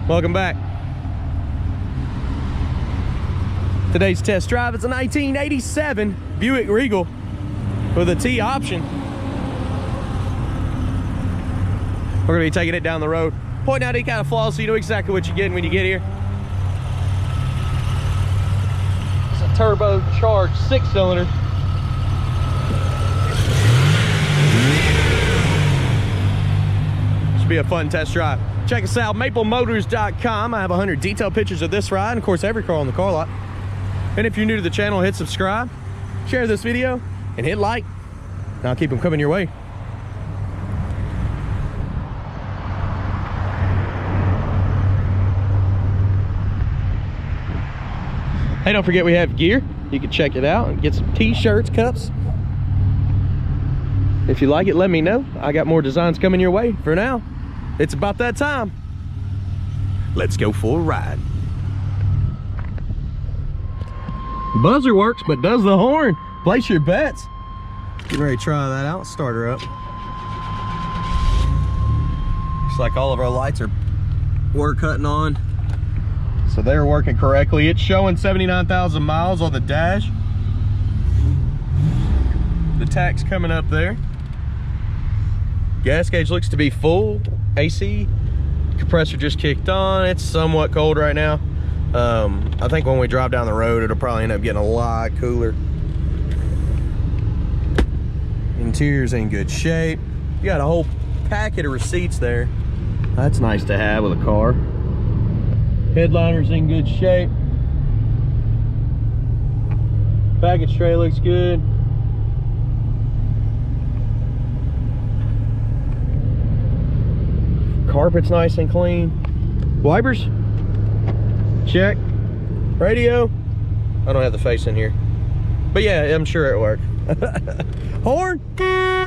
Welcome back. Today's test drive is a 1987 Buick Regal with a T option. We're gonna be taking it down the road, pointing out any kind of flaws so you know exactly what you're getting when you get here. It's a turbocharged 6-cylinder. Should be a fun test drive. Check us out, maplemotors.com. I have 100 detailed pictures of this ride, and of course every car on the car lot. And if you're new to the channel, hit subscribe, share this video, and hit like. And I'll keep them coming your way. Hey, don't forget we have gear. You can check it out and get some t-shirts, cups. If you like it, let me know. I got more designs coming your way. For now, it's about that time. Let's go for a ride. Buzzer works, but does the horn? Place your bets. Get ready to try that out. Start her up. Looks like all of our lights are cutting on. So they're working correctly. It's showing 79,000 miles on the dash. The tach's coming up there. Gas gauge looks to be full. AC compressor just kicked on. It's somewhat cold right now. I think when we drive down the road, it'll probably end up getting a lot cooler. Interior's in good shape. You got a whole packet of receipts there. That's nice to have with a car. Headliner's in good shape. Package tray looks good. Carpet's nice and clean. Wipers, check. Radio, I don't have the face in here, but yeah, I'm sure it worked. Horn,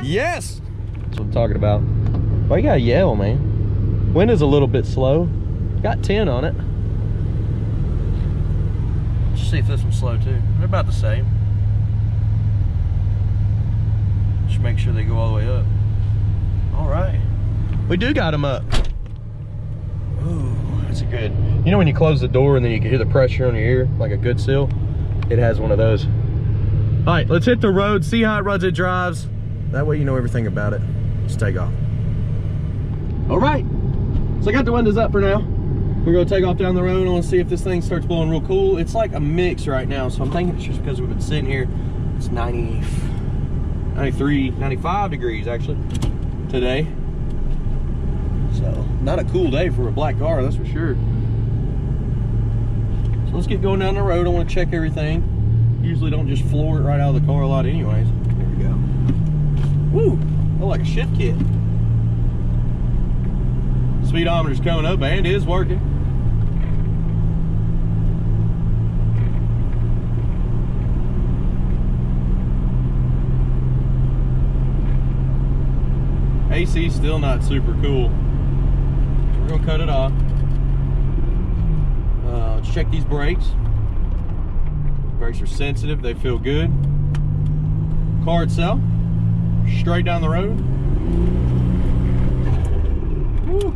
yes, that's what I'm talking about. Why you gotta yell, man? Wind is a little bit slow. Got 10 on it. Let's see if this one's slow too. They're about the same. Just make sure they go all the way up. All right. We do got them up. Ooh, that's a good. You know when you close the door and then you can hear the pressure on your ear, like a good seal? It has one of those. All right, let's hit the road, see how it runs and drives. That way you know everything about it. Let's take off. All right, so I got the windows up for now. We're gonna take off down the road. I wanna see if this thing starts blowing real cool. It's like a mix right now, so I'm thinking it's just because we've been sitting here. It's 93, 95 degrees actually today. So, not a cool day for a black car, that's for sure. So let's get going down the road. I want to check everything. Usually don't just floor it right out of the car a lot anyways. There we go. Woo! Oh, like a shift kit. Speedometer's coming up and is working. AC still not super cool. We're gonna cut it off. Let's check these brakes. Brakes are sensitive, they feel good. Car itself, straight down the road. Woo.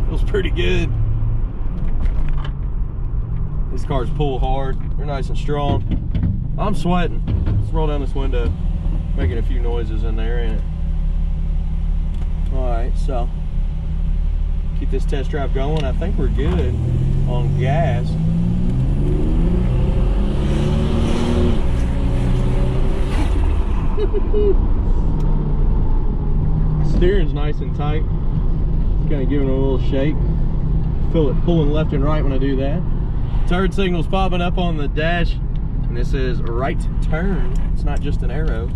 Feels pretty good. These cars pull hard, they're nice and strong. I'm sweating. Let's roll down this window, making a few noises in there, ain't it? All right, so keep this test drive going. I think we're good on gas. Steering's nice and tight. It's kind of giving it a little shake. Feel it pulling left and right when I do that. Turn signal's popping up on the dash. And this is right turn. It's not just an arrow.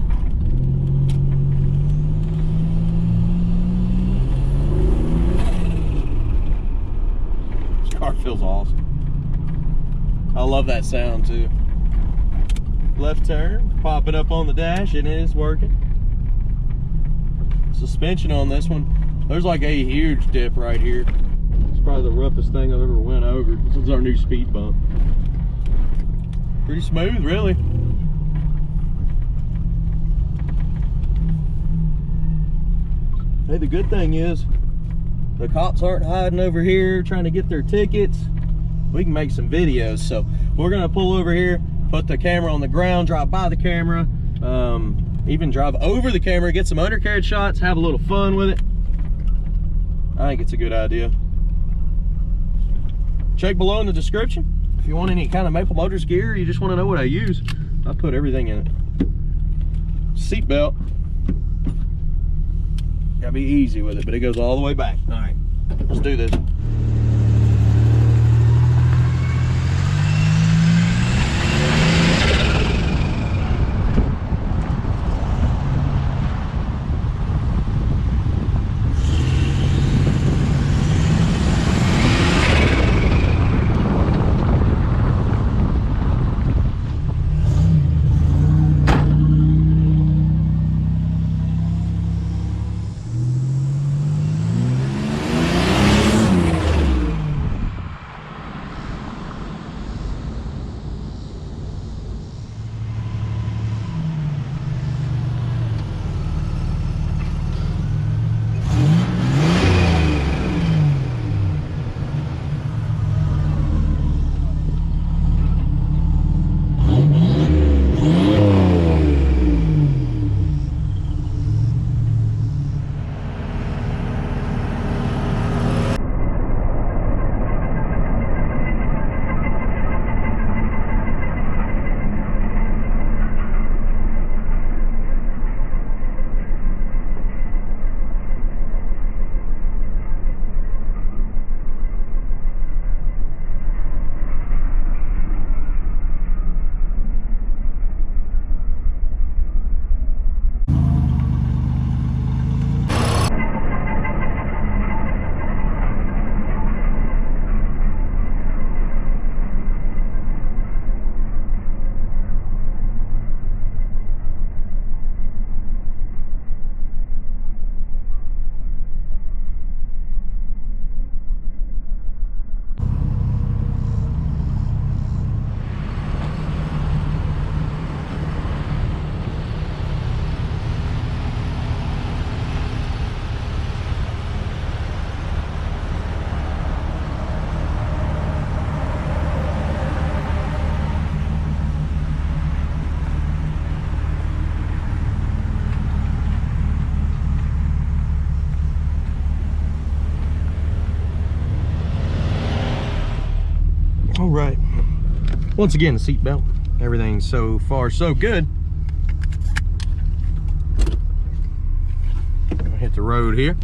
This car feels awesome. I love that sound too. Left turn, popping up on the dash, and it is working. Suspension on this one. There's like a huge dip right here. It's probably the roughest thing I've ever went over. This is our new speed bump. Pretty smooth, really. Hey, the good thing is the cops aren't hiding over here trying to get their tickets. We can make some videos. So we're gonna pull over here, put the camera on the ground, drive by the camera, even drive over the camera, get some undercarriage shots, have a little fun with it. I think it's a good idea. Check below in the description if you want any kind of Maple Motors gear, you just want to know what I use. I put everything in it. Seatbelt. Gotta be easy with it, but it goes all the way back. All right, let's do this. All right, once again, the seat belt, everything's so far so good. I'm gonna hit the road here.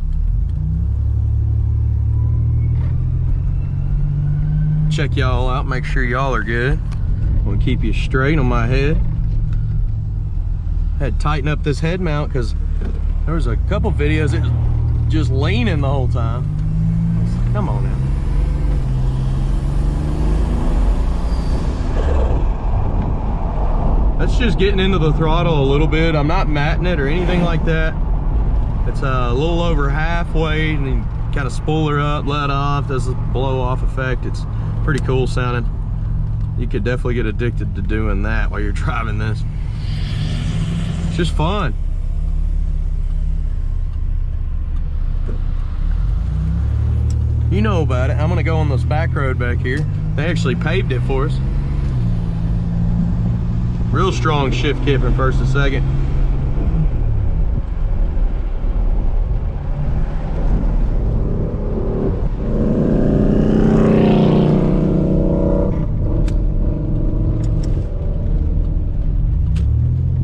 Check y'all out, make sure y'all are good. I'm gonna keep you straight on my head. Had to tighten up this head mount because there was a couple videos it was just leaning the whole time. Come on now. That's just getting into the throttle a little bit. I'm not matting it or anything like that. It's a little over halfway, and then kind of spool her up, let off, does the blow off effect. It's pretty cool sounding. You could definitely get addicted to doing that while you're driving this. It's just fun. You know about it. I'm gonna go on this back road back here. They actually paved it for us. Real strong shift kip in first and second.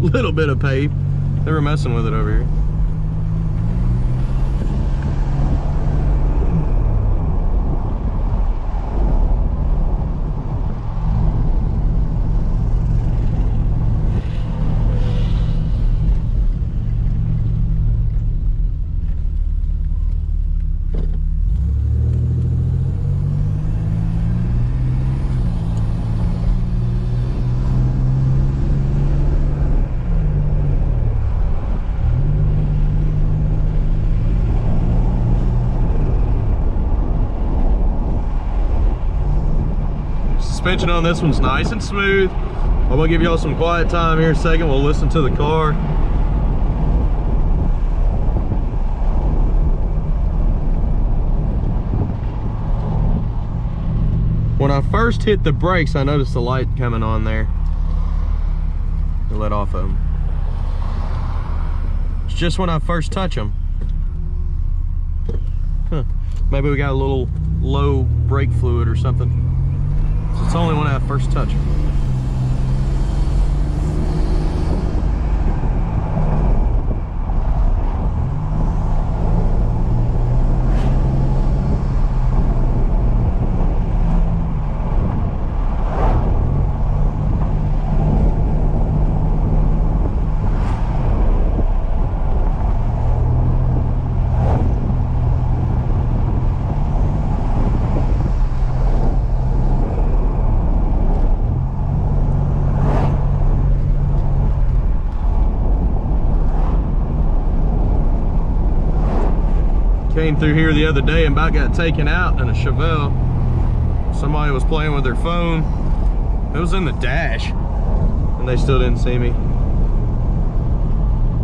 Little bit of pave. They were messing with it over here. Suspension on this one's nice and smooth. I'm gonna give y'all some quiet time here in a second. We'll listen to the car. When I first hit the brakes, I noticed the light coming on there. I let off of them. It's just when I first touch them. Huh. Maybe we got a little low brake fluid or something. It's only when I first touch them. Came through here the other day and about got taken out in a Chevelle. Somebody was playing with their phone. It was in the dash and they still didn't see me.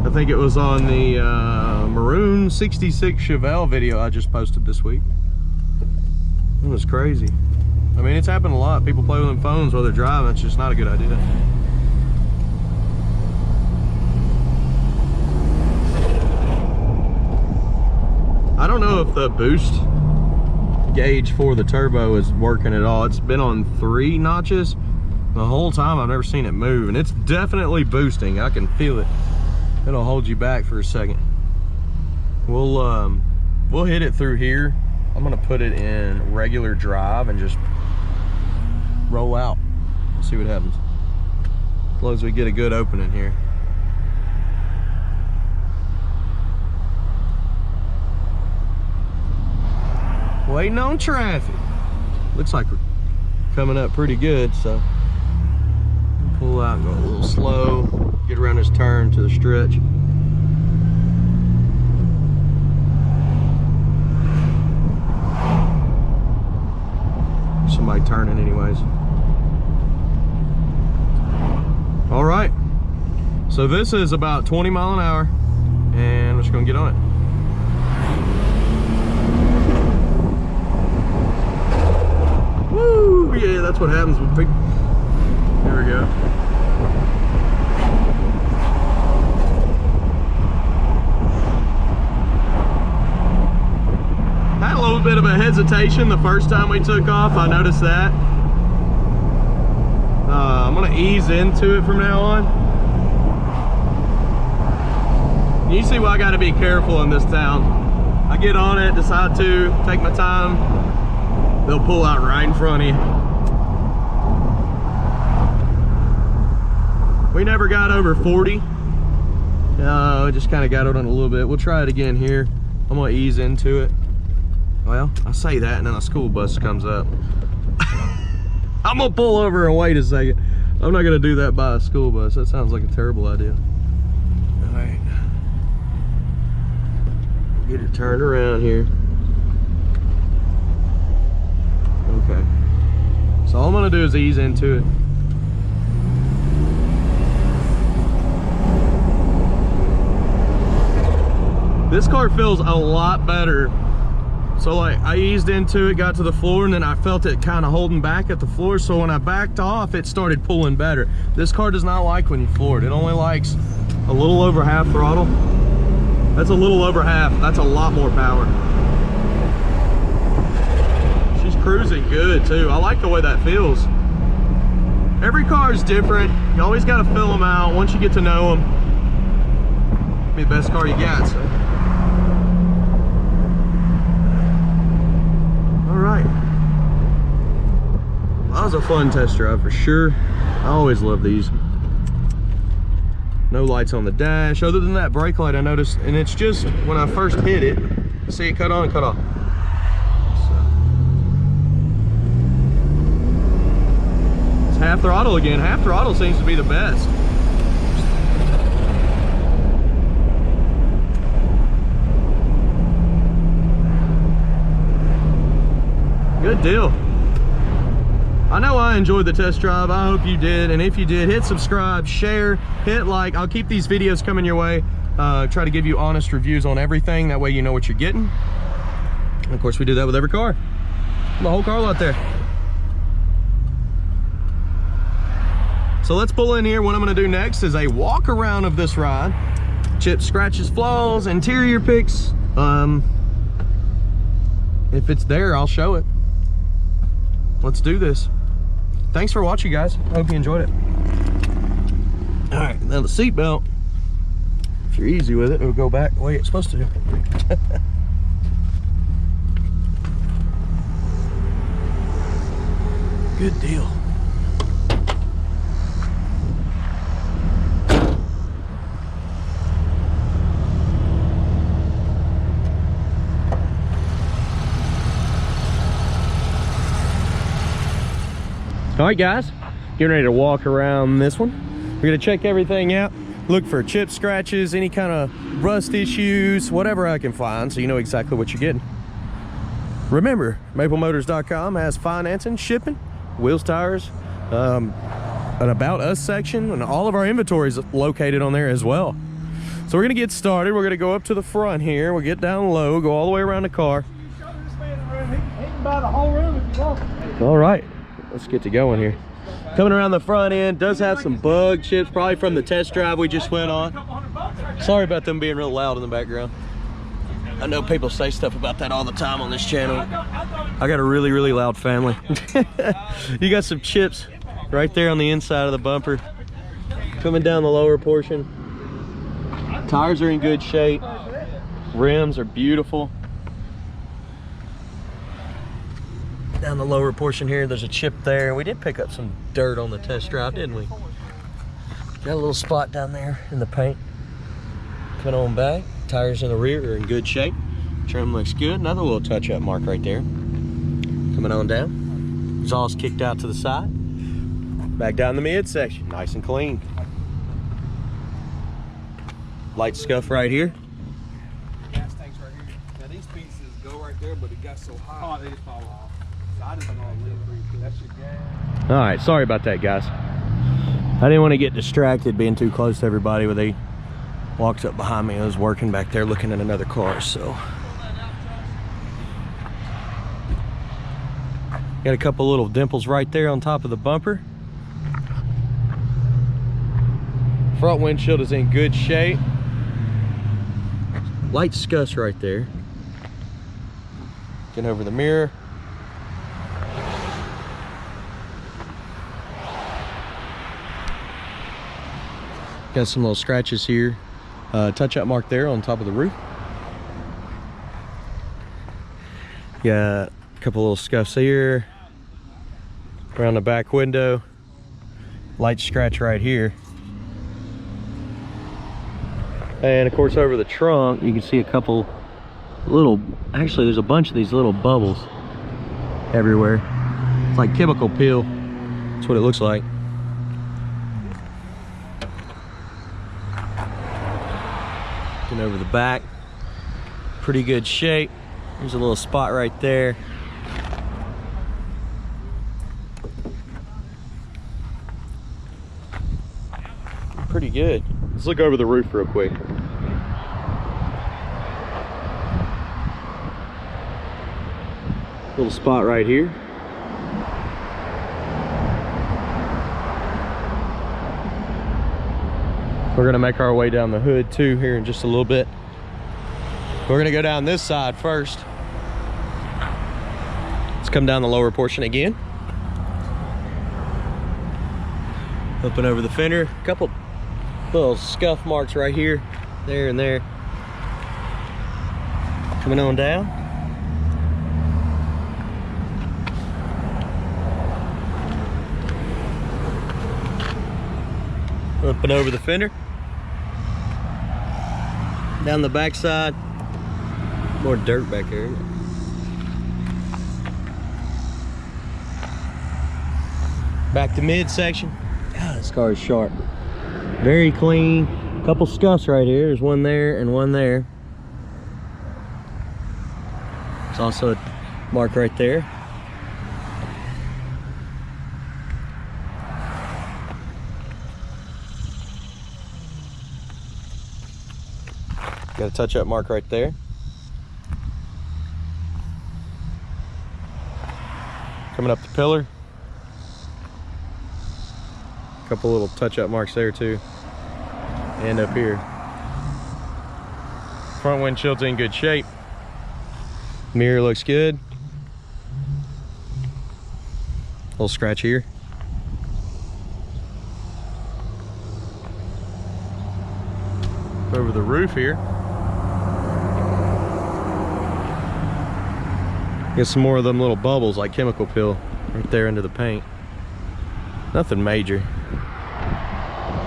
I think it was on the maroon 66 Chevelle video I just posted this week. It was crazy. I mean, it's happened a lot. People play with their phones while they're driving. It's just not a good idea. I don't know if the boost gauge for the turbo is working at all. It's been on 3 notches the whole time. I've never seen it move, and it's definitely boosting. I can feel it. It'll hold you back for a second. We'll hit it through here. I'm gonna put it in regular drive and just roll out. See what happens. As long as we get a good opening here. Waiting on traffic. Looks like we're coming up pretty good, so pull out and go a little slow, get around this turn to the stretch. Somebody turning anyways. All right, so this is about 20 mile an hour and we're just gonna get on it. Woo! Yeah, that's what happens with big. There we go. Had a little bit of a hesitation the first time we took off. I noticed that. I'm gonna ease into it from now on. You see why I gotta be careful in this town. I get on it, decide to take my time. They'll pull out right in front of you. We never got over 40. We just kind of got it on a little bit. We'll try it again here. I'm gonna ease into it. Well, I say that and then a school bus comes up. I'm gonna pull over and wait a second. I'm not gonna do that by a school bus. That sounds like a terrible idea. All right. Get it turned around here. Okay, so all I'm gonna do is ease into it. This car feels a lot better. So like I eased into it, got to the floor, and then I felt it kind of holding back at the floor. So when I backed off, it started pulling better. This car does not like when you floor it. It only likes a little over half throttle. That's a little over half. That's a lot more power. Cruising good too. I like the way that feels. Every car is different. You always got to fill them out. Once you get to know them, it'll be the best car you got. So. All right. That was a fun test drive for sure. I always love these. No lights on the dash. Other than that brake light I noticed, and it's just when I first hit it, see it cut on and cut off. Half throttle again. Half throttle seems to be the best. Good deal. I know I enjoyed the test drive. I hope you did. And if you did, hit subscribe, share, hit like. I'll keep these videos coming your way. Try to give you honest reviews on everything. That way you know what you're getting. And of course, we do that with every car. The whole car lot there. So let's pull in here. What I'm gonna do next is a walk around of this ride. Chips, scratches, flaws, interior picks. If it's there, I'll show it. Let's do this. Thanks for watching, guys. I hope you enjoyed it. All right, now the seatbelt. If you're easy with it, it'll go back the way it's supposed to. Good deal. All right, guys, getting ready to walk around this one. We're gonna check everything out, look for chips, scratches, any kind of rust issues, whatever I can find, so you know exactly what you're getting. Remember, maplemotors.com has financing, shipping, wheels, tires, an about us section, and all of our inventory is located on there as well. So we're gonna get started. We're gonna go up to the front here. We'll get down low, go all the way around the car. Show this man the room. He can buy the whole room if you want. All right, let's get to going here. Coming around the front end, does have some bug chips, probably from the test drive we just went on. Sorry about them being real loud in the background. I know people say stuff about that all the time on this channel. I got a really, really loud family. You got some chips right there on the inside of the bumper. Coming down the lower portion. Tires are in good shape. Rims are beautiful. Down the lower portion here, there's a chip there. We did pick up some dirt on the test drive, didn't we? Got a little spot down there in the paint. Coming on back, tires in the rear are in good shape. Trim looks good. Another little touch-up mark right there. Coming on down. Exhaust kicked out to the side. Back down the midsection, nice and clean. Light scuff right here. Gas tanks right here. Now these pieces go right there, but it got so hot they just fall off. I didn't know that's your gas. All right, sorry about that, guys. I didn't want to get distracted being too close to everybody when they walked up behind me. I was working back there looking at another car, so. Got a couple little dimples right there on top of the bumper. Front windshield is in good shape. Light scuffs right there. Getting over the mirror. Got some little scratches here. Touch-up mark there on top of the roof. Got a couple little scuffs here. Around the back window. Light scratch right here. And of course over the trunk, you can see a couple little, actually there's a bunch of these little bubbles everywhere. It's like chemical peel. That's what it looks like. Looking over the back, pretty good shape. There's a little spot right there. Pretty good. Let's look over the roof real quick. Little spot right here. We're gonna make our way down the hood too here in just a little bit. We're gonna go down this side first. Let's come down the lower portion again. Open over the fender. A couple little scuff marks right here, there and there. Coming on down. Open over the fender. Down the back side. More dirt back there. Back to midsection. God, this car is sharp. Very clean. Couple scuffs right here. There's one there and one there. There's also a mark right there. Got a touch-up mark right there. Coming up the pillar. A couple little touch-up marks there too. And up here. Front windshield's in good shape. Mirror looks good. Little scratch here. Over the roof here. Get some more of them little bubbles like chemical peel right there under the paint. Nothing major.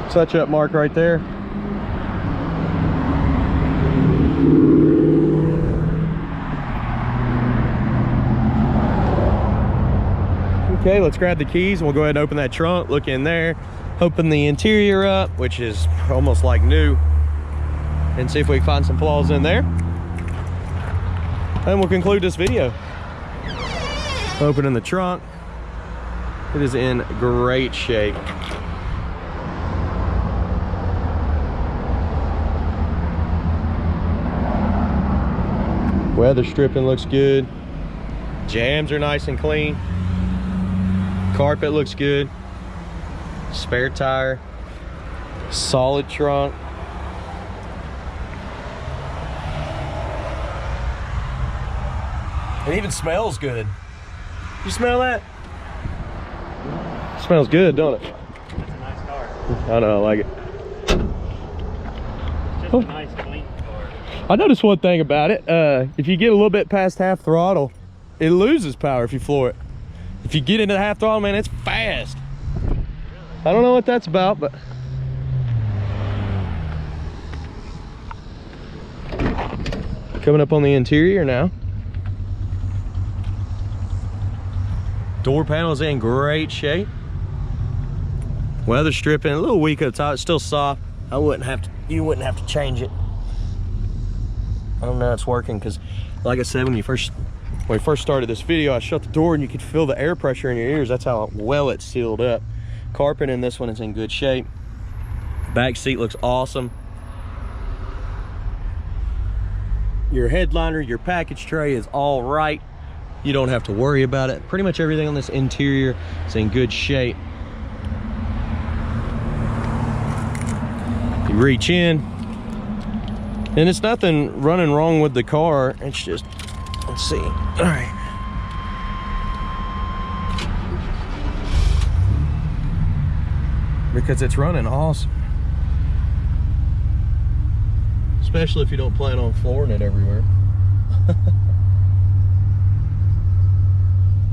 Touch up mark right there. Okay, let's grab the keys and we'll go ahead and open that trunk, look in there, open the interior up, which is almost like new, and see if we can find some flaws in there. And we'll conclude this video. Opening the trunk. It is in great shape. Weather stripping looks good. Jams are nice and clean. Carpet looks good. Spare tire. Solid trunk. It even smells good. You smell that? It smells good, don't it? That's a nice car. I know, I like it. Just a nice, clean car. I noticed one thing about it. If you get a little bit past half throttle, it loses power if you floor it. If you get into the half throttle, man, it's fast. I don't know what that's about, but coming up on the interior now. Door panel is in great shape. Weather stripping, a little weak at the top, it's still soft. You wouldn't have to change it. I don't know it's working because, like I said, when we first started this video, I shut the door and you could feel the air pressure in your ears. That's how well it's sealed up. Carpet in this one is in good shape. Back seat looks awesome. Your headliner, your package tray is all right. You don't have to worry about it. Pretty much everything on this interior is in good shape. You reach in, and it's nothing running wrong with the car. It's just, let's see. All right. Because it's running awesome. Especially if you don't plan on flooring it everywhere.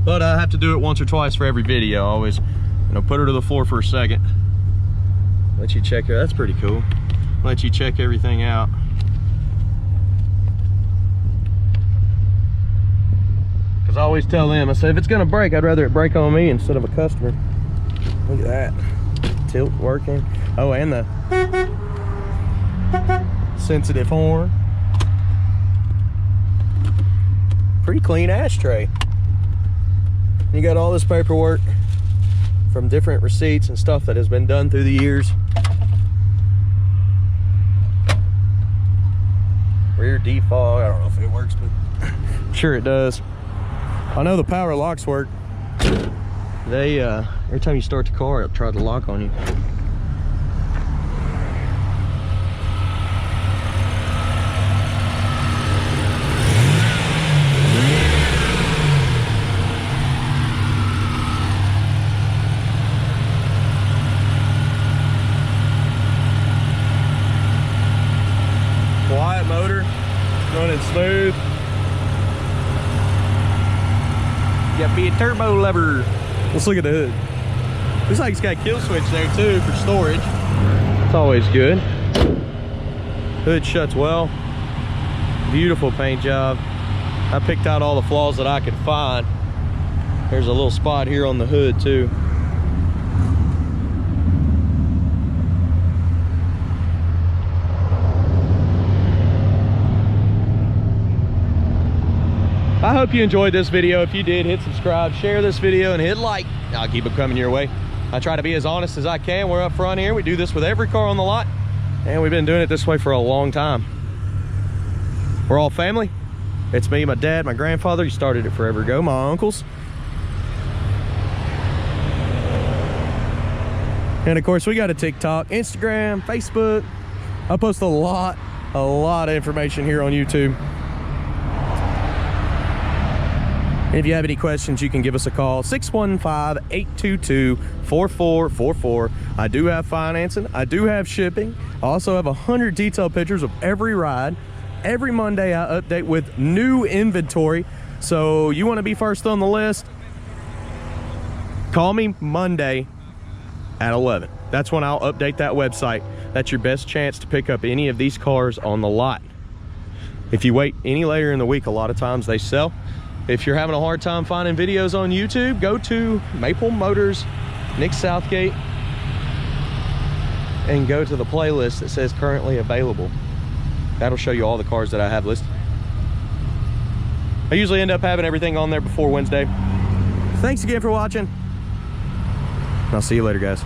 But I have to do it once or twice for every video. I always, put her to the floor for a second. Let you check her. That's pretty cool. Let you check everything out. Because I always tell them, I say, if it's gonna break, I'd rather it break on me instead of a customer. Look at that. Tilt working. Oh, and the sensitive horn. Pretty clean ashtray. You got all this paperwork from different receipts and stuff that has been done through the years. Rear defog, I don't know if it works, but I'm sure it does. I know the power locks work. They, every time you start the car, it'll try to lock on you. Quiet motor, running smooth. Got to be a turbo lever. Let's look at the hood. Looks like it's got a kill switch there too for storage. It's always good. Hood shuts well. Beautiful paint job. I picked out all the flaws that I could find. There's a little spot here on the hood too. I hope you enjoyed this video. If you did, hit subscribe, share this video, and hit like. I'll keep it coming your way. I try to be as honest as I can. We're up front here. We do this with every car on the lot, and we've been doing it this way for a long time. We're all family. It's me, my dad, my grandfather. He started it forever ago. My uncles. And of course, we got a TikTok, Instagram, Facebook. I post a lot of information here on YouTube. And if you have any questions, you can give us a call, 615-822-4444. I do have financing. I do have shipping. I also have 100 detailed pictures of every ride. Every Monday, I update with new inventory. So you want to be first on the list? Call me Monday at 11. That's when I'll update that website. That's your best chance to pick up any of these cars on the lot. If you wait any later in the week, a lot of times they sell. If you're having a hard time finding videos on YouTube, go to Maple Motors, Nick Southgate, and go to the playlist that says currently available. That'll show you all the cars that I have listed. I usually end up having everything on there before Wednesday. Thanks again for watching. I'll see you later, guys.